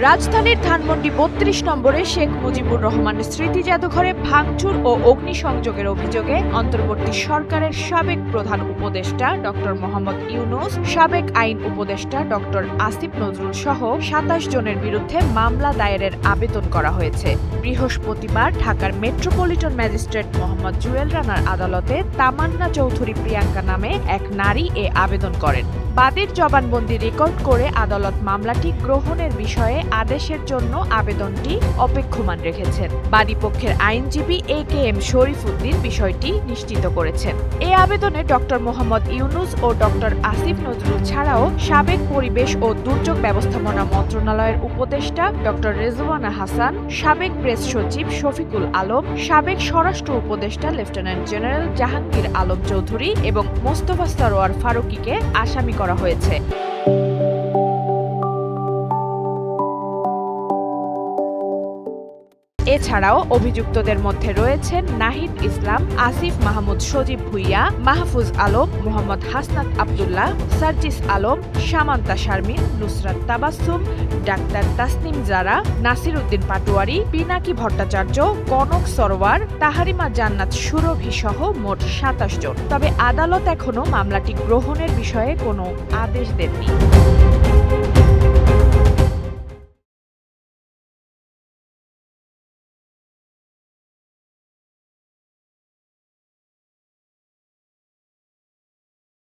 রাজধানীর ধানমন্ডি ৩২ নম্বরে শেখ মুজিবুর রহমানের স্মৃতি জাদুঘরে ভাঙচুর ও অগ্নিসংযোগের অভিযোগে অন্তর্বর্তী সরকারের সাবেক প্রধান উপদেষ্টা ডক্টর মোহাম্মদ ইউনূস, সাবেক আইন উপদেষ্টা ডক্টর আসিফ নজরুল সহ ২৭ জনের বিরুদ্ধে মামলা দায়েরের আবেদন করা হয়েছে। বৃহস্পতিবার ঢাকার মেট্রোপলিটন ম্যাজিস্ট্রেট মোহাম্মদ জুয়েল রানার আদালতে তামান্না চৌধুরী প্রিয়াঙ্কা নামে এক নারী এ আবেদন করেন। বাদীর জবানবন্দি রেকর্ড করে আদালত মামলাটি গ্রহণের বিষয়ে আদেশের জন্য আবেদনটি অপেক্ষমান রেখেছেন। বাদীপক্ষের আইনজীবী এ.কে.এম. শরীফ উদ্দিন বিষয়টি নিশ্চিত করেছেন। এই আবেদনে ডক্টর মোহাম্মদ ইউনূস ও ডক্টর আসিফ নজরুল ছাড়াও সাবেক পরিবেশ ও দুর্যোগ ব্যবস্থাপনা মন্ত্রণালয়ের উপদেষ্টা ডক্টর রেজওয়ানা হাসান, সাবেক প্রেস সচিব শফিকুল আলম, সাবেক স্বরাষ্ট্র উপদেষ্টা লেফটেন্যান্ট জেনারেল জাহাঙ্গীর আলম চৌধুরী এবং মোস্তফা সরোয়ার ফারুকীকে আসামি করা হয়েছে। এছাড়াও অভিযুক্তদের মধ্যে রয়েছেন নাহিদ ইসলাম, আসিফ মাহমুদ সজীব ভুইয়া, মাহফুজ আলম, মোহাম্মদ হাসনাত আবদুল্লাহ, সার্জিস আলম, সামান্তা শারমিন, নুসরাত তাবাসসুম, ডাক্তার তাসনিম জারা, নাসির উদ্দিন পাটোয়ারি, পিনাকি ভট্টাচার্য, কনক সরোয়ার, তাহারিমা জান্নাত সুরভি সহ মোট ২৭ জন। তবে আদালত এখনো মামলাটি গ্রহণের বিষয়ে কোনো আদেশ দেননি।